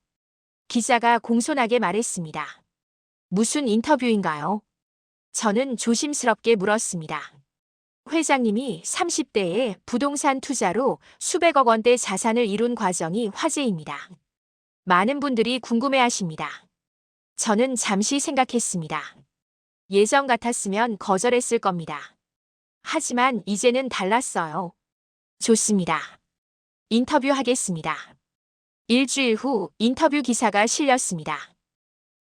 기자가 공손하게 말했습니다. 무슨 인터뷰인가요? 저는 조심스럽게 물었습니다. 회장님이 30대에 부동산 투자로 수백억 원대 자산을 이룬 과정이 화제입니다. 많은 분들이 궁금해하십니다. 저는 잠시 생각했습니다. 예전 같았으면 거절했을 겁니다. 하지만 이제는 달랐어요. 좋습니다. 인터뷰하겠습니다. 일주일 후 인터뷰 기사가 실렸습니다.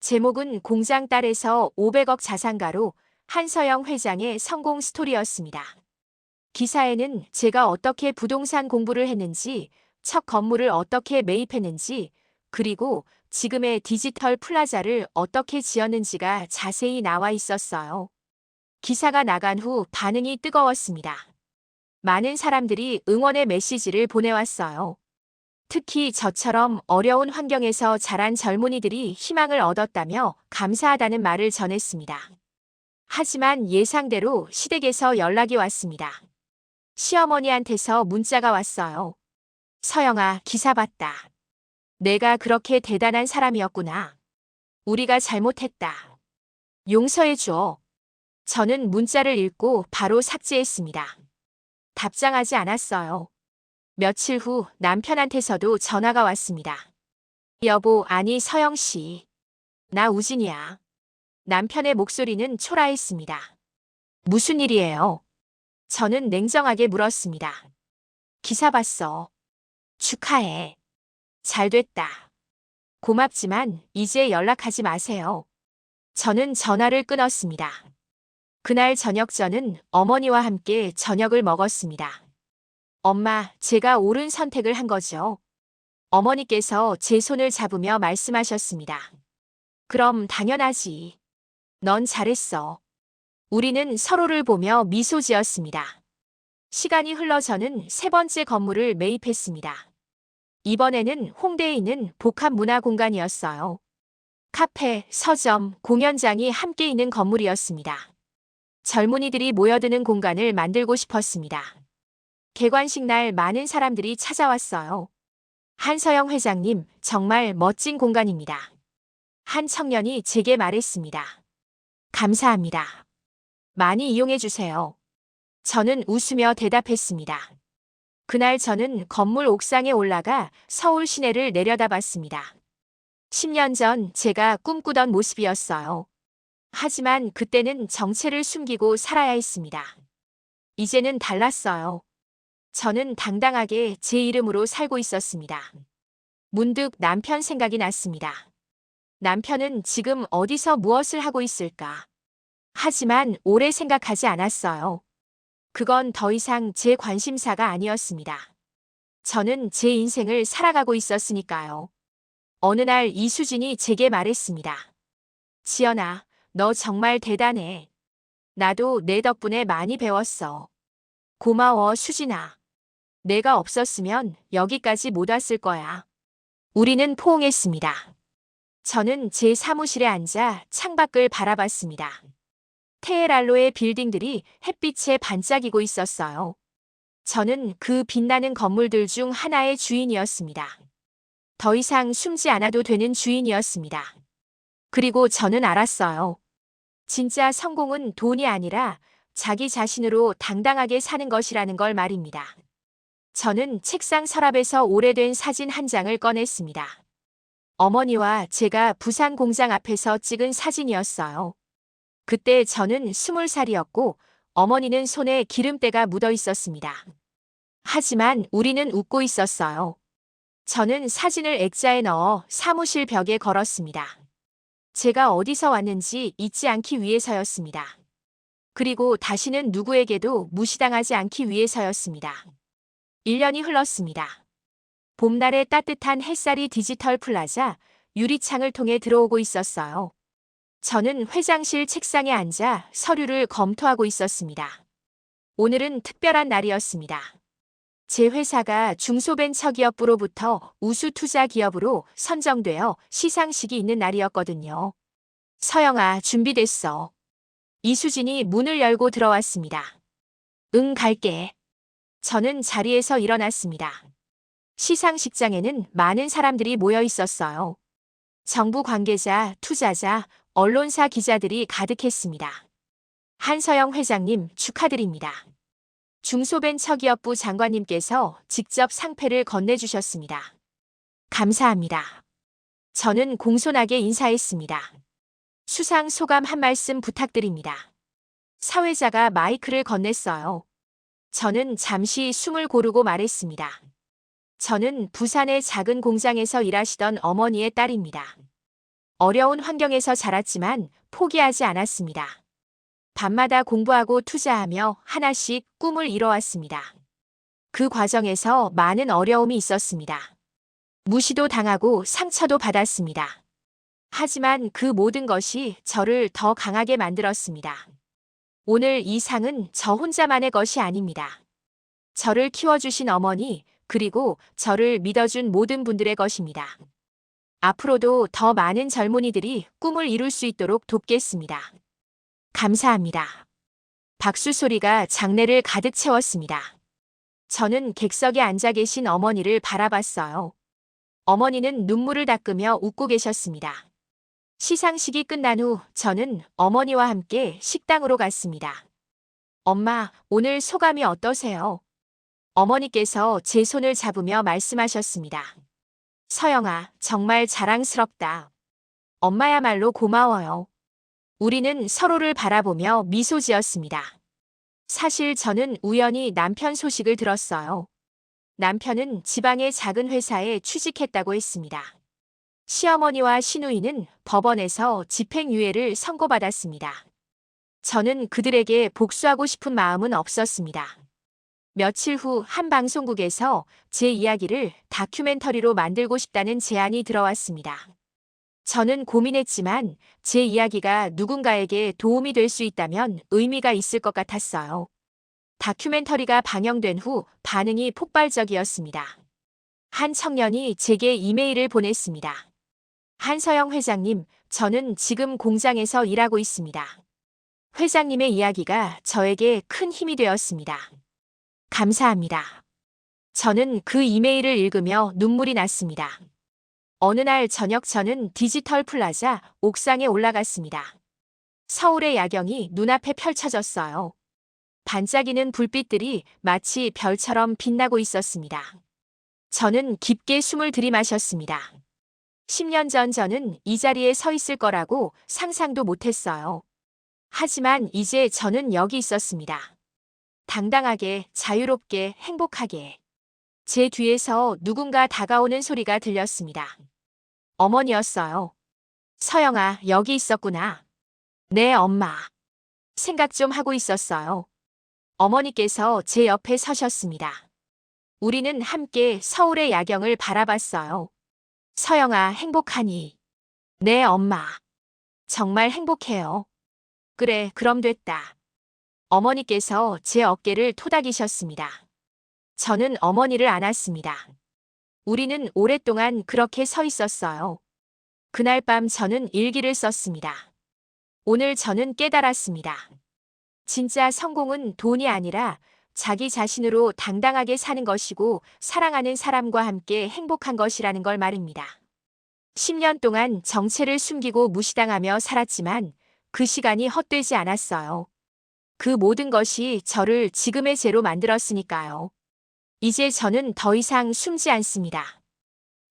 제목은 공장 딸에서 500억 자산가로 한서영 회장의 성공 스토리였습니다. 기사에는 제가 어떻게 부동산 공부를 했는지, 첫 건물을 어떻게 매입했는지, 그리고 지금의 디지털 플라자를 어떻게 지었는지가 자세히 나와 있었어요. 기사가 나간 후 반응이 뜨거웠습니다. 많은 사람들이 응원의 메시지를 보내왔어요. 특히 저처럼 어려운 환경에서 자란 젊은이들이 희망을 얻었다며 감사하다는 말을 전했습니다. 하지만 예상대로 시댁에서 연락이 왔습니다. 시어머니한테서 문자가 왔어요. 서영아, 기사 봤다. 내가 그렇게 대단한 사람이었구나. 우리가 잘못했다. 용서해줘. 저는 문자를 읽고 바로 삭제했습니다. 답장하지 않았어요. 며칠 후 남편한테서도 전화가 왔습니다. 여보, 아니 서영 씨. 나 우진이야. 남편의 목소리는 초라했습니다. 무슨 일이에요? 저는 냉정하게 물었습니다. 기사 봤어. 축하해. 잘 됐다. 고맙지만 이제 연락하지 마세요. 저는 전화를 끊었습니다. 그날 저녁 저는 어머니와 함께 저녁을 먹었습니다. 엄마, 제가 옳은 선택을 한 거죠. 어머니께서 제 손을 잡으며 말씀하셨습니다. 그럼 당연하지. 넌 잘했어. 우리는 서로를 보며 미소 지었습니다. 시간이 흘러 저는 세 번째 건물을 매입했습니다. 이번에는 홍대에 있는 복합문화공간이었어요. 카페, 서점, 공연장이 함께 있는 건물이었습니다. 젊은이들이 모여드는 공간을 만들고 싶었습니다. 개관식 날 많은 사람들이 찾아왔어요. 한서영 회장님, 정말 멋진 공간입니다. 한 청년이 제게 말했습니다. 감사합니다. 많이 이용해 주세요. 저는 웃으며 대답했습니다. 그날 저는 건물 옥상에 올라가 서울 시내를 내려다봤습니다. 10년 전 제가 꿈꾸던 모습이었어요. 하지만 그때는 정체를 숨기고 살아야 했습니다. 이제는 달랐어요. 저는 당당하게 제 이름으로 살고 있었습니다. 문득 남편 생각이 났습니다. 남편은 지금 어디서 무엇을 하고 있을까? 하지만 오래 생각하지 않았어요. 그건 더 이상 제 관심사가 아니었습니다. 저는 제 인생을 살아가고 있었으니까요. 어느 날 이수진이 제게 말했습니다. 지연아, 너 정말 대단해. 나도 내 덕분에 많이 배웠어. 고마워, 수진아. 내가 없었으면 여기까지 못 왔을 거야. 우리는 포옹했습니다. 저는 제 사무실에 앉아 창밖을 바라봤습니다. 테헤랄로의 빌딩들이 햇빛에 반짝이고 있었어요. 저는 그 빛나는 건물들 중 하나의 주인이었습니다. 더 이상 숨지 않아도 되는 주인이었습니다. 그리고 저는 알았어요. 진짜 성공은 돈이 아니라 자기 자신으로 당당하게 사는 것이라는 걸 말입니다. 저는 책상 서랍에서 오래된 사진 한 장을 꺼냈습니다. 어머니와 제가 부산 공장 앞에서 찍은 사진이었어요. 그때 저는 20살이었고 어머니는 손에 기름때가 묻어 있었습니다. 하지만 우리는 웃고 있었어요. 저는 사진을 액자에 넣어 사무실 벽에 걸었습니다. 제가 어디서 왔는지 잊지 않기 위해서였습니다. 그리고 다시는 누구에게도 무시당하지 않기 위해서였습니다. 1년이 흘렀습니다. 봄날의 따뜻한 햇살이 디지털 플라자 유리창을 통해 들어오고 있었어요. 저는 회장실 책상에 앉아 서류를 검토하고 있었습니다. 오늘은 특별한 날이었습니다. 제 회사가 중소벤처기업부로부터 우수투자 기업으로 선정되어 시상식이 있는 날이었거든요. 서영아, 준비됐어. 이수진이 문을 열고 들어왔습니다. 응, 갈게. 저는 자리에서 일어났습니다. 시상식장에는 많은 사람들이 모여 있었어요. 정부 관계자, 투자자, 언론사 기자들이 가득했습니다. 한서영 회장님 축하드립니다. 중소벤처기업부 장관님께서 직접 상패를 건네주셨습니다. 감사합니다. 저는 공손하게 인사했습니다. 수상 소감 한 말씀 부탁드립니다. 사회자가 마이크를 건넸어요. 저는 잠시 숨을 고르고 말했습니다. 저는 부산의 작은 공장에서 일하시던 어머니의 딸입니다. 어려운 환경에서 자랐지만 포기하지 않았습니다. 밤마다 공부하고 투자하며 하나씩 꿈을 이뤄왔습니다. 그 과정에서 많은 어려움이 있었습니다. 무시도 당하고 상처도 받았습니다. 하지만 그 모든 것이 저를 더 강하게 만들었습니다. 오늘 이 상은 저 혼자만의 것이 아닙니다. 저를 키워주신 어머니, 그리고 저를 믿어준 모든 분들의 것입니다. 앞으로도 더 많은 젊은이들이 꿈을 이룰 수 있도록 돕겠습니다. 감사합니다. 박수 소리가 장내를 가득 채웠습니다. 저는 객석에 앉아 계신 어머니를 바라봤어요. 어머니는 눈물을 닦으며 웃고 계셨습니다. 시상식이 끝난 후 저는 어머니와 함께 식당으로 갔습니다. 엄마, 오늘 소감이 어떠세요? 어머니께서 제 손을 잡으며 말씀하셨습니다. 서영아, 정말 자랑스럽다. 엄마야말로 고마워요. 우리는 서로를 바라보며 미소 지었습니다. 사실 저는 우연히 남편 소식을 들었어요. 남편은 지방의 작은 회사에 취직했다고 했습니다. 시어머니와 시누이는 법원에서 집행유예를 선고받았습니다. 저는 그들에게 복수하고 싶은 마음은 없었습니다. 며칠 후 한 방송국에서 제 이야기를 다큐멘터리로 만들고 싶다는 제안이 들어왔습니다. 저는 고민했지만 제 이야기가 누군가에게 도움이 될 수 있다면 의미가 있을 것 같았어요. 다큐멘터리가 방영된 후 반응이 폭발적이었습니다. 한 청년이 제게 이메일을 보냈습니다. 한서영 회장님, 저는 지금 공장에서 일하고 있습니다. 회장님의 이야기가 저에게 큰 힘이 되었습니다. 감사합니다. 저는 그 이메일을 읽으며 눈물이 났습니다. 어느 날 저녁 저는 디지털 플라자 옥상에 올라갔습니다. 서울의 야경이 눈앞에 펼쳐졌어요. 반짝이는 불빛들이 마치 별처럼 빛나고 있었습니다. 저는 깊게 숨을 들이마셨습니다. 10년 전 저는 이 자리에 서 있을 거라고 상상도 못했어요. 하지만 이제 저는 여기 있었습니다. 당당하게, 자유롭게, 행복하게. 제 뒤에서 누군가 다가오는 소리가 들렸습니다. 어머니였어요. 서영아, 여기 있었구나. 네, 엄마. 생각 좀 하고 있었어요. 어머니께서 제 옆에 서셨습니다. 우리는 함께 서울의 야경을 바라봤어요. 서영아, 행복하니? 네, 엄마. 정말 행복해요. 그래, 그럼 됐다. 어머니께서 제 어깨를 토닥이셨습니다. 저는 어머니를 안았습니다. 우리는 오랫동안 그렇게 서 있었어요. 그날 밤 저는 일기를 썼습니다. 오늘 저는 깨달았습니다. 진짜 성공은 돈이 아니라 자기 자신으로 당당하게 사는 것이고 사랑하는 사람과 함께 행복한 것이라는 걸 말입니다. 10년 동안 정체를 숨기고 무시당하며 살았지만 그 시간이 헛되지 않았어요. 그 모든 것이 저를 지금의 제로 만들었으니까요. 이제 저는 더 이상 숨지 않습니다.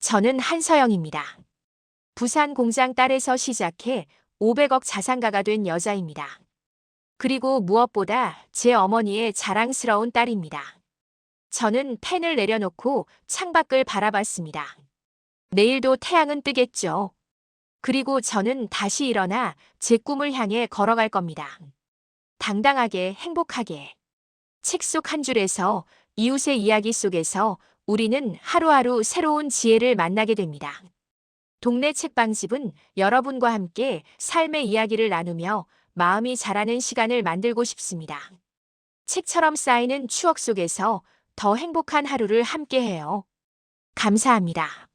저는 한서영입니다. 부산 공장 딸에서 시작해 500억 자산가가 된 여자입니다. 그리고 무엇보다 제 어머니의 자랑스러운 딸입니다. 저는 펜을 내려놓고 창밖을 바라봤습니다. 내일도 태양은 뜨겠죠. 그리고 저는 다시 일어나 제 꿈을 향해 걸어갈 겁니다. 당당하게, 행복하게. 책 속 한 줄에서, 이웃의 이야기 속에서 우리는 하루하루 새로운 지혜를 만나게 됩니다. 동네 책방집은 여러분과 함께 삶의 이야기를 나누며 마음이 자라는 시간을 만들고 싶습니다. 책처럼 쌓이는 추억 속에서 더 행복한 하루를 함께해요. 감사합니다.